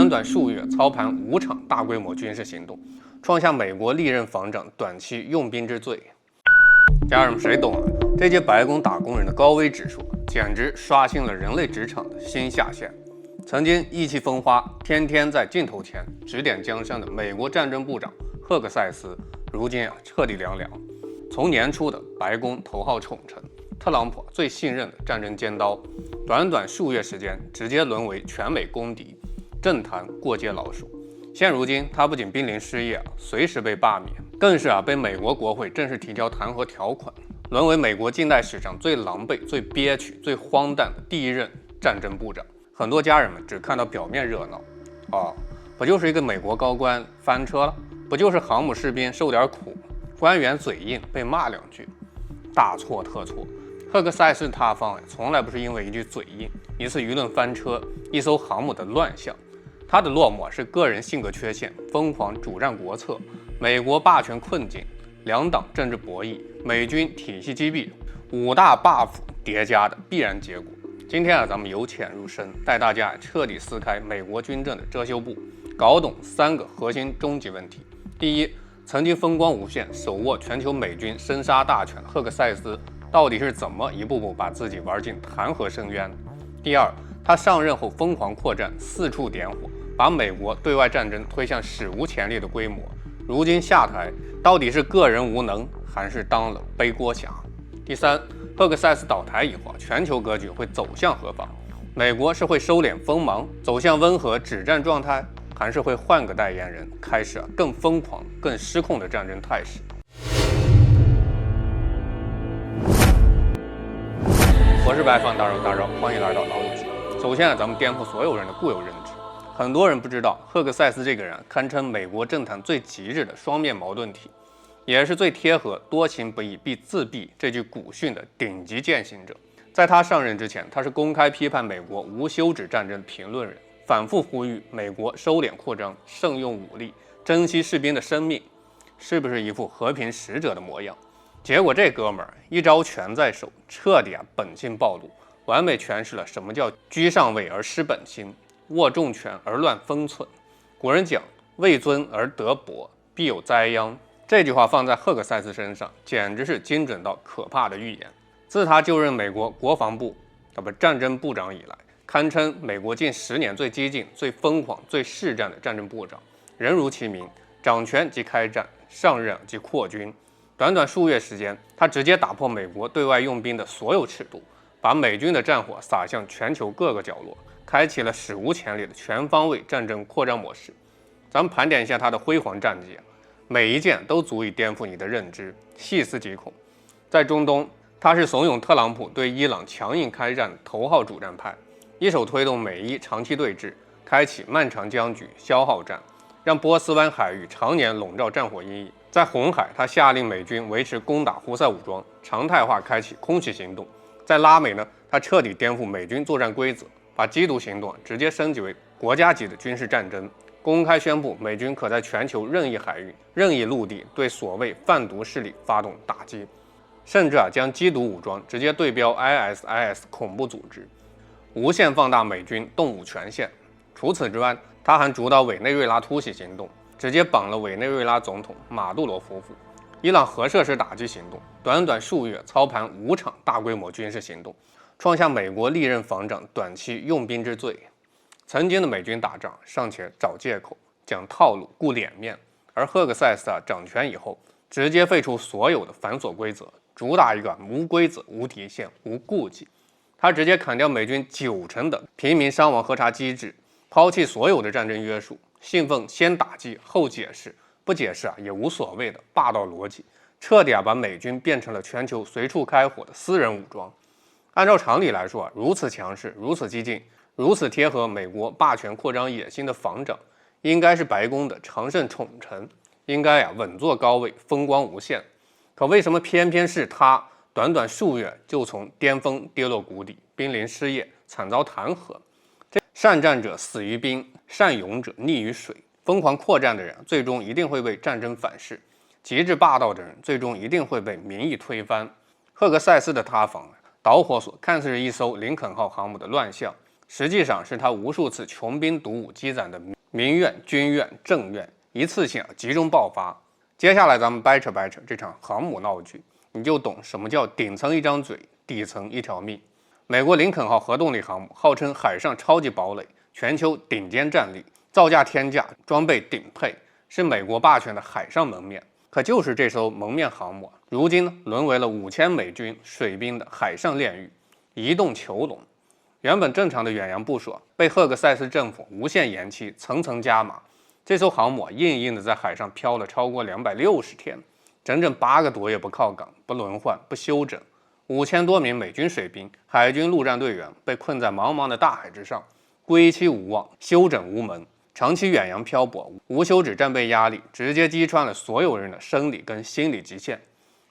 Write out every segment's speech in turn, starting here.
短短數月操盤5場大規模軍事行動，創下美國歷任防長短期用兵之最。家人們，誰懂了？這屆白宮打工人的高危指數簡直刷新了人類職場的新下限。曾經意氣風發，天天在鏡頭前指點江山的美国戰爭部長赫克塞斯，如今徹底凉凉。從年初的白宮头號寵臣，特朗普最信任的戰爭尖刀，短短數月時間直接淪為全美公敵，政壇過街老鼠。現如今，他不僅瀕臨失業，隨時被罷免，更是被美國國會正式提交彈劾條款，淪為美國近代史上最狼狽、最憋屈、最荒誕的第一任戰爭部長。很多家人們只看到表面熱鬧，不就是一個美國高官翻車了？不就是航母士兵受點苦，官員嘴硬被罵2句？大錯特錯！赫克塞斯塌方從來不是因為一句嘴硬、一次輿論翻車、一艘航母的亂象，他的落寞是個人性格缺陷、瘋狂主戰國策、美國霸權困境、两黨政治博弈、美軍體系擊斃5大 buff 疊加的必然結果。今天咱們由淺入深，帶大家徹底撕開美國軍政的遮羞布，搞懂3個核心終極問題。第一，曾經風光無限、手握全球美軍生殺大權的赫克塞斯，到底是怎麼一步步把自己玩进彈劾深淵的？第二，他上任後瘋狂擴戰，四處點火，把美國对外戰爭推向史無前例的規模。如今下台，到底是個人無能，還是當了背鍋俠？第三，赫克塞斯倒台以後，全球格局會走向何方？美國是會收斂锋芒，走向溫和止戰狀態，還是會換個代言人，開始更瘋狂、更失控的戰爭態勢？我是白放大招，歡迎來到老友記。首先咱們顛覆所有人的固有認知。很多人不知道，赫克塞斯这个人堪稱美國政壇最極致的雙面矛盾體，也是最貼合多行不義必自斃這句古訓的頂級踐行者。在他上任之前，他是公開批判美國無休止戰爭的評論人，反覆呼籲美國收斂擴張，慎用武力，珍惜士兵的生命，是不是一副和平使者的模樣？結果這哥們兒一招權在手，徹底本性暴露，完美詮釋了什麼叫居上位而失本心，握重權而亂分寸。古人講，位尊而德薄，必有災殃。這句話放在赫克塞斯身上，簡直是精準到可怕的預言。自他就任美國國防部戰爭部長以來，堪稱美國近10年最激進、最瘋狂、最實戰的戰爭部長。人如其名，掌權即開戰，上任即擴軍。短短數月時間，他直接打破美國對外用兵的所有尺度，把美軍的戰火撒向全球各個角落，開啟了史無前例的全方位戰爭擴張模式。咱們盤點一下他的輝煌戰績，每一件都足以顛覆你的認知，細思極恐。在中東，他是慫恿特朗普對伊朗強硬開戰的頭號主戰派，一手推動美伊長期對峙，開啟漫長僵局、消耗戰，讓波斯灣海域常年籠罩戰火陰影。在紅海，他下令美軍維持攻打胡塞武裝，常態化開啟空襲行動。在拉美呢，他徹底顛覆美軍作戰規則，把緝毒行動直接升級為國家級的軍事戰爭，公開宣布美軍可在全球任意海域、任意陸地對所謂販毒勢力發動打擊，甚至將緝毒武裝直接對標 ISIS 恐怖組織，無限放大美軍動武權限。除此之外，他還主導委內瑞拉突襲行動，直接綁了委內瑞拉總統馬杜羅夫婦。伊朗核設施打擊行動，短短數月操盤5場大規模軍事行動，創下美國歷任防長短期用兵之最。曾經的美軍打仗尚且找借口、講套路、顧臉面，而赫克塞斯掌權以後，直接廢除所有的繁瑣規則，主打一個無規則、無底線、無顧忌。他直接砍掉美軍90%的平民傷亡核查機制，拋棄所有的戰爭約束，信奉先打擊後解釋，不解釋也無所謂的霸道邏輯，徹底把美軍變成了全球隨處開火的私人武裝。按照常理來說，如此強勢、如此激進、如此貼合美國霸權擴張野心的防長，應該是白宮的常勝寵臣，應該穩坐高位，風光無限。可為什麼偏偏是他，短短數月就從巔峰跌落谷底，瀕臨失業，慘遭彈劾？善戰者死於兵，善勇者溺於水。瘋狂擴戰的人，最終一定會被戰爭反噬；極致霸道的人，最終一定會被民意推翻。赫克塞斯的塌房，導火索看似是一艘林肯號航母的亂象，實際上是他無數次窮兵黷武積攢的民怨、軍怨、政怨一次性集中爆發。接下來咱們掰扯掰扯這场航母鬧劇，你就懂什麼叫頂層一張嘴，底層一条命。美國林肯号核动力航母號稱海上超級堡壘，全球頂尖戰力，造價天價，裝備頂配，是美國霸權的海上門面。可就是這艘蒙面航母，如今淪為了5000美軍水兵的海上煉獄，移動囚籠。原本正常的遠洋部署被赫克塞斯政府無限延期，层层加碼。這艘航母硬硬的在海上漂了超過260天，整整8個多月不靠港、不輪換、不休整。5000多名美軍水兵、海軍陸戰隊員被困在茫茫的大海之上，歸期無望，休整無門。長期遠洋漂泊，無休止戰備壓力直接擊穿了所有人的生理跟心理極限，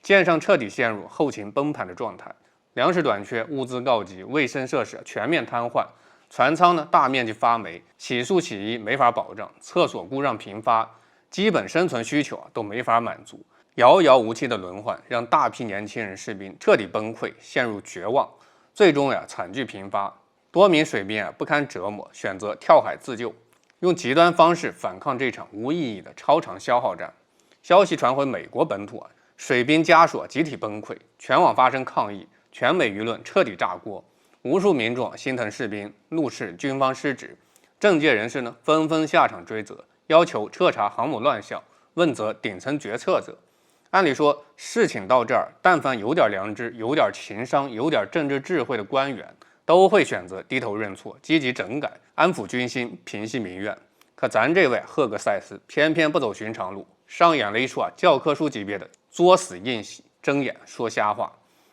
艦上徹底陷入後勤崩盤的狀態，糧食短缺，物資告急，衛生設施全面癱瘓，船艙呢大面積發霉，洗漱洗衣沒法保障，廁所故障頻發，基本生存需求都沒法滿足，遙遙無期的輪換讓大批年輕人士兵徹底崩潰，陷入絕望，最終慘劇頻發，多名水兵不堪折磨，選擇跳海自救。用極端方式反抗這場無意義的超長消耗戰。消息傳回美國本土，水兵家屬集體崩潰，全網發生抗議，全美輿論徹底炸鍋。無數民眾心疼士兵，怒斥軍方失職。政界人士呢紛紛下場追責，要求徹查航母亂象，問責頂層決策者。按理說，事情到這兒，但凡有點良知、有點情商、有點政治智慧的官員，都會選擇低頭認錯，積極整改，安撫軍心，平息民怨。可咱這位赫克塞斯偏偏不走尋常路，上演了一出教科書級別的作死硬洗，睜眼說瞎話。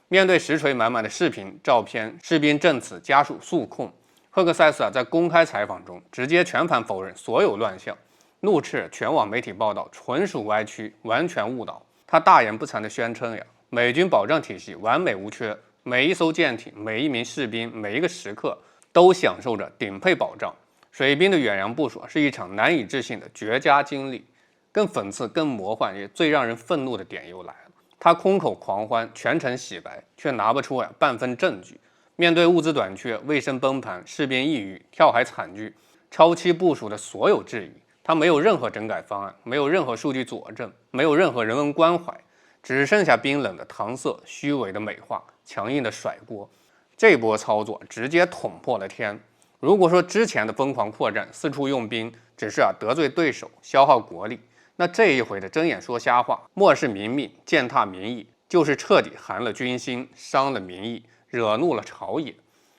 面對實錘滿滿的視頻、照片，士兵證詞、家屬訴控，赫克塞斯在公開採訪中直接全盤否認所有亂象，怒斥全網媒體報道純屬歪曲，完全誤導。他大言不慚地宣稱美軍保障體系完美無缺。每一艘艦艇，每一名士兵，每一個時刻都享受着頂配保障。水兵的遠洋部署是一場難以置信的絕佳經歷。更諷刺、更魔幻，也最讓人憤怒的點又來了。他空口狂歡，全程洗白，卻拿不出半分證據。面對物資短缺、衛生崩盤、士兵抑鬱、跳海慘劇、超期部署的所有質疑，他沒有任何整改方案，沒有任何數據佐證，沒有任何人文關懷，只剩下冰冷的搪塞、虛偽的美化、強硬的甩鍋。這波操作直接捅破了天。如果說之前的瘋狂擴戰、四處用兵只是得罪对手、消耗國力，那這一回的睜眼說瞎話、漠視民命、踐踏民意，就是徹底寒了軍心、傷了民意、惹怒了朝野。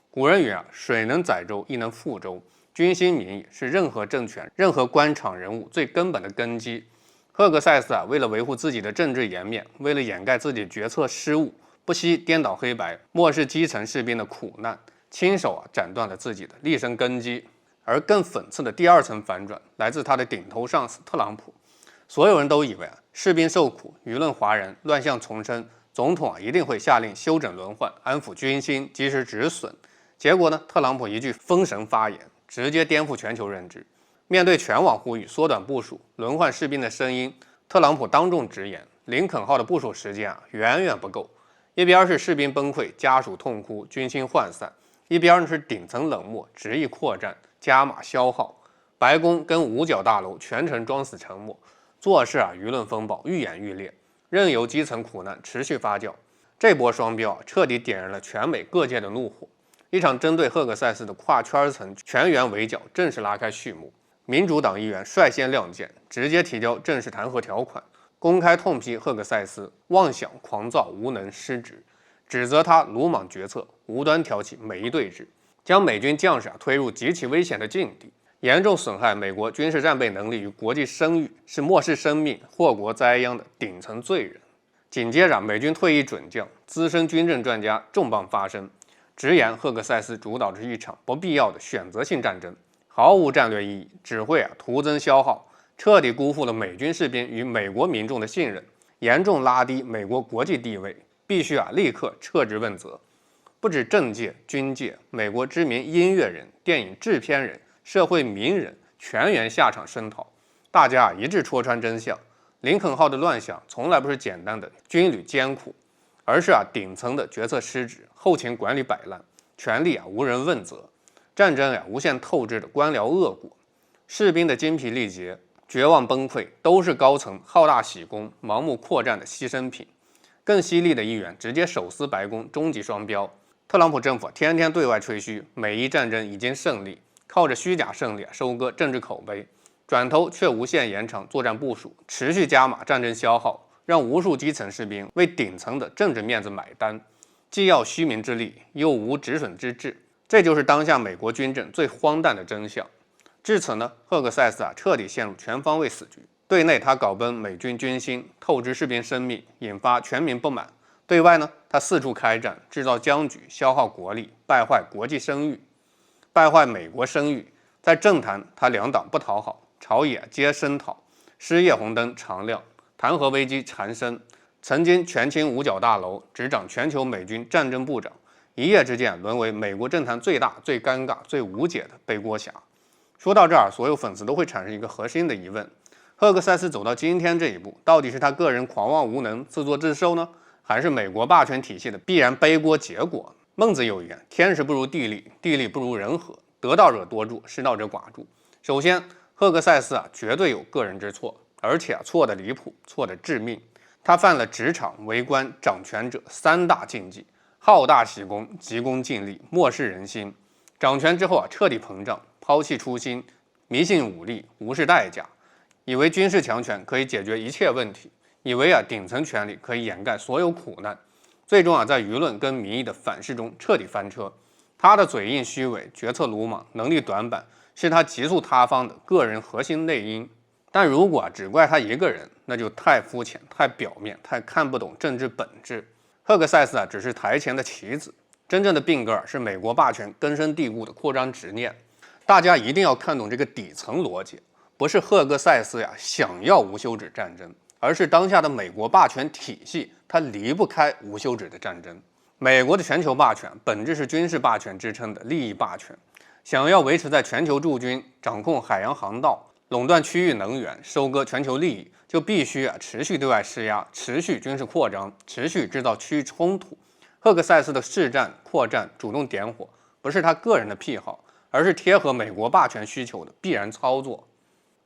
古人云水能載舟，亦能覆舟。軍心民意是任何政權、任何官場人物最根本的根基。赫克塞斯為了維護自己的政治顏面，為了掩蓋自己決策失誤，不惜顛倒黑白，漠視基層士兵的苦難，親手斬斷了自己的立身根基。而更諷刺的第二層反轉來自他的頂頭上司特朗普。所有人都以為士兵受苦，輿論譁然，亂象叢生，總統一定會下令休整輪換，安撫軍心，及時止損。結果呢，特朗普一句封神發言，直接顛覆全球認知。面對全網呼籲縮短部署、輪換士兵的聲音，特朗普當眾直言，林肯號的部署時間遠遠不夠。一邊是士兵崩潰、家屬痛哭、軍心渙散，一邊是頂層冷漠、執意擴戰、加碼消耗。白宮跟五角大樓全程裝死沉默，做事輿論風暴愈演愈烈，任由基層苦難持續發酵。這波雙標徹底點燃了全美各界的怒火。一場針對赫克塞斯的跨圈層全員圍剿正式拉開序幕。民主黨議員率先亮劍，直接提交正式彈劾條款，公開痛批赫克塞斯妄想、狂躁、無能、失職，指責他魯莽決策，無端挑起美伊對峙，將美軍將士推入極其危險的境地，嚴重損害美國軍事戰備能力與國際聲譽，是漠視生命、禍國災殃的頂層罪人。緊接着，美軍退役准將、資深軍政專家重磅發聲，直言赫克塞斯主導着一場不必要的選擇性戰爭，毫無戰略意義，只會徒增消耗，徹底辜負了美軍士兵與美國民眾的信任，嚴重拉低美國國際地位，必須立刻撤職問責。不止政界、軍界，美國知名音樂人、電影制片人、社會名人全員下場聲討，大家一致戳穿真相：林肯號的亂象從來不是簡單的軍旅艱苦，而是頂層的決策失職、後勤管理擺爛、權力無人問責。戰爭無限透支的官僚惡果。士兵的精疲力竭、絕望崩潰，都是高層好大喜功、盲目擴戰的犧牲品。更犀利的一員直接手撕白宮終極雙標。特朗普政府天天對外吹噓美伊戰爭已經勝利，靠着虛假勝利收割政治口碑，轉頭卻無限延長作戰部署，持續加碼戰爭消耗，讓無數基層士兵為頂層的政治面子買單，既要虛名之利，又無止損之志。這就是當下美國軍政最荒誕的真相。至此呢，赫克塞斯徹底陷入全方位死局。對內他搞崩美軍軍心，透支士兵生命，引發全民不滿；對外呢，他四處開戰，制造僵局，消耗國力，敗壞國際聲譽，敗壞美國聲譽。在政壇，他兩黨不討好，朝野皆聲討，失業紅燈常亮，彈劾危機纏身。曾經權傾五角大樓，執掌全球美軍戰爭部長，一夜之間淪為美國政壇最大、最尷尬、最無解的背鍋俠。說到這兒，所有粉絲都會產生一個核心的疑問：赫克塞斯走到今天這一步，到底是他個人狂妄無能、自作自受呢，還是美國霸權體系的必然背鍋結果？孟子有言：“天時不如地利，地利不如人和。得道者多助，失道者寡助。”首先，赫克塞斯絕對有个人之錯，而且錯得離譜，錯得致命。他犯了職場、為官、掌權者三大禁忌：好大喜功、急功近利、漠視人心。掌權之後徹底膨脹，拋棄初心，迷信武力，無視代價，以為軍事強權可以解決一切問題，以為頂層權力可以掩蓋所有苦難，最終在輿論跟民意的反噬中徹底翻車。他的嘴硬虛偽、決策魯莽、能力短板，是他急速塌方的個人核心內因。但如果只怪他一個人，那就太膚淺、太表面、太看不懂政治本質。赫克塞斯只是台前的棋子，真正的病根是美國霸權根深蒂固的擴張執念。大家一定要看懂這個底層邏輯，不是赫克塞斯想要無休止戰爭，而是當下的美國霸權體系它離不開無休止的戰爭。美國的全球霸權本質是軍事霸權支撐的利益霸權，想要維持在全球駐軍、掌控海洋航道、壟斷區域能源、收割全球利益，就必須持續對外施壓，持續軍事擴張，持續制造區域衝突。赫克塞斯的試戰、擴戰、主動點火，不是他個人的癖好，而是貼合美國霸權需求的必然操作。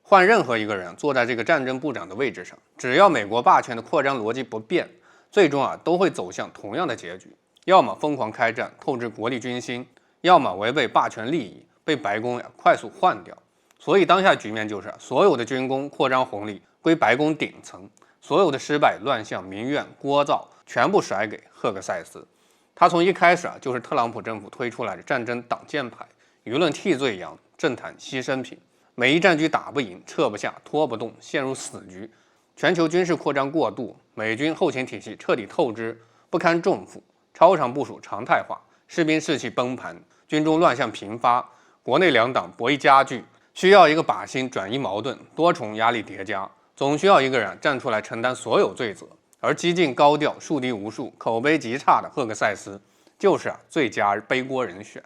換任何一個人坐在這個戰爭部長的位置上，只要美國霸權的擴張邏輯不變，最終都會走向同樣的結局：要麼瘋狂開戰，透支國力軍心；要麼違背霸權利益，被白宮快速換掉。所以當下局面就是所有的軍工擴張紅利歸白宮頂層，所有的失敗、亂象、民怨、聒噪全部甩給赫克塞斯。他從一開始就是特朗普政府推出來的戰爭擋箭牌，輿論替罪羊，政壇犧牲品。美伊戰局打不贏，撤不下，拖不動，陷入死局。全球軍事擴張過度，美軍後勤體系徹底透支，不堪重負，超常部署常態化，士兵士氣崩盤，軍中亂象頻發，國內兩黨博弈加劇。需要一個靶心轉移矛盾，多重壓力疊加，總需要一個人站出來承擔所有罪責。而激進高調、樹敵無數、口碑極差的赫克塞斯，就是最佳背鍋人選。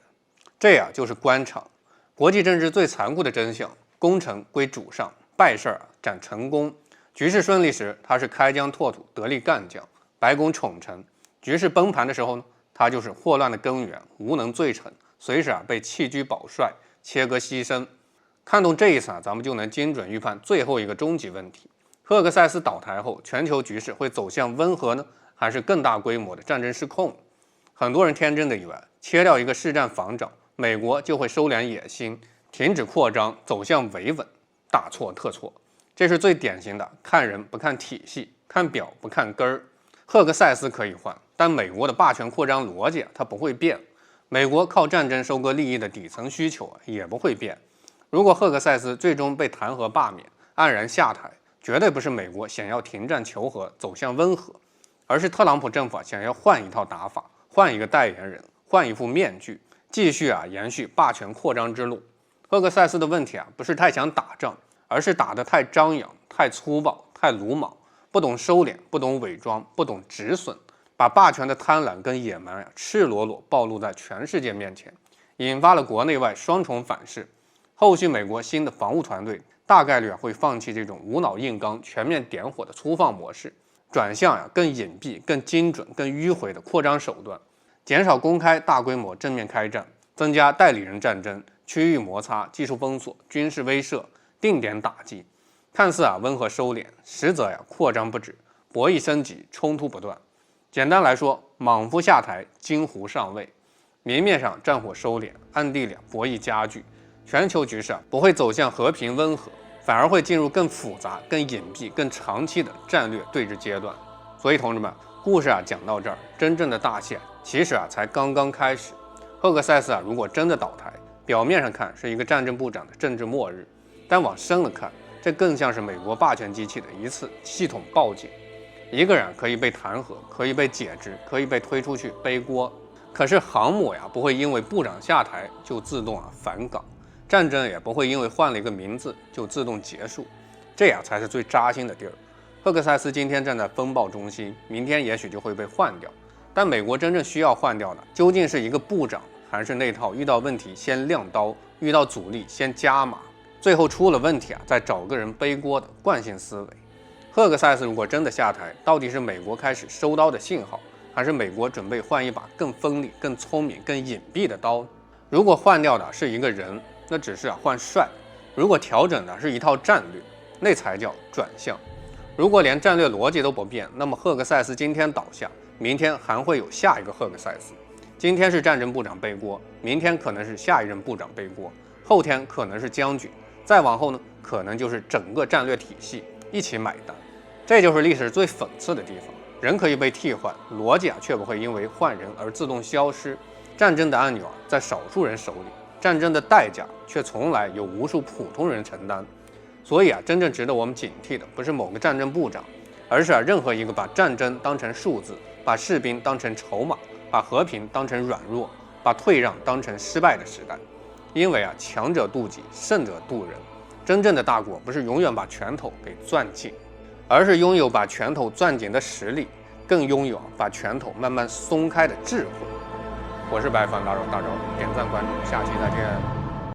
這就是官場，國際政治最殘酷的真相：功成歸主上，敗事斬成功。局勢順利時，他是開疆拓土、得力幹將，白宮寵臣；局勢崩盤的時候呢，他就是禍亂的根源，無能罪臣，隨時被棄車保帥、切割犧牲。看懂這一層，咱們就能精準預判最後一個終極問題：赫克塞斯倒台後，全球局勢會走向溫和呢，還是更大規模的戰爭失控？很多人天真的以為，切掉一個試戰防長，美國就會收斂野心，停止擴張，走向維穩。大錯特錯，這是最典型的看人不看體系，看表不看根兒。赫克塞斯可以換，但美國的霸權擴張邏輯它不會變，美國靠戰爭收割利益的底層需求也不會變。如果赫克塞斯最終被彈劾罷免、黯然下台，絕對不是美國想要停戰求和、走向溫和，而是特朗普政府想要換一套打法，換一個代言人，換一副面具，繼續延續霸權擴張之路。赫克塞斯的問題不是太想打仗，而是打得太張揚、太粗暴、太魯莽，不懂收斂，不懂偽裝，不懂止損，把霸權的貪婪跟野蠻赤裸裸暴露在全世界面前，引發了國內外雙重反噬。後續美國新的防務團隊大概率會放棄這種無腦硬剛、全面點火的粗放模式，轉向更隱蔽、更精準、更迂回的擴張手段，減少公開大規模正面開戰，增加代理人戰爭，區域摩擦、技術封鎖、軍事威懾、定點打擊，看似溫和收斂，實則擴張不止，博弈升級，衝突不斷。簡單來說，莽夫下台，金狐上位。明面上戰火收斂，暗地裡博弈加劇，全球局勢不會走向和平溫和，反而會進入更複雜、更隱蔽、更長期的戰略對峙階段。所以同志們，故事講到這兒，真正的大戲其實才剛剛開始。赫克塞斯如果真的倒台，表面上看是一個戰爭部長的政治末日，但往深了看，這更像是美國霸權機器的一次系統報警。一個人可以被彈劾，可以被解職，可以被推出去背鍋，可是航母不會因為部長下台就自動返崗，戰爭也不會因為換了一個名字就自動結束，這才是最扎心的地兒。赫克塞斯今天站在風暴中心，明天也許就會被換掉，但美國真正需要換掉的究竟是一個部長，還是那套遇到問題先亮刀，遇到阻力先加碼，最後出了問題再找個人背鍋的慣性思維？赫克塞斯如果真的下台，到底是美國開始收刀的信號，還是美國準備換一把更鋒利、更聰明、更隱蔽的刀？如果換掉的是一個人，那只是換帥；如果調整的是一套戰略，那才叫轉向。如果連戰略邏輯都不變，那麼赫克塞斯今天倒下，明天還會有下一個赫克塞斯。今天是戰爭部長背鍋，明天可能是下一任部長背鍋，後天可能是将軍，再往後呢，可能就是整個戰略体系一起買單。這就是歷史最諷刺的地方，人可以被替換，邏輯卻不會因為換人而自動消失。戰爭的按鈕在少數人手裡，戰爭的代價卻從來由無數普通人承擔。所以真正值得我們警惕的不是某個戰爭部長，而是任何一個把戰爭當成數字，把士兵當成籌碼，把和平當成軟弱，把退讓當成失敗的時代。因為強者渡己，胜者渡人。真正的大國不是永遠把拳頭給攥緊，而是擁有把拳頭攥緊的實力，更擁有把拳頭慢慢鬆開的智慧。我是白帆大肉，点讚關注，下期再見。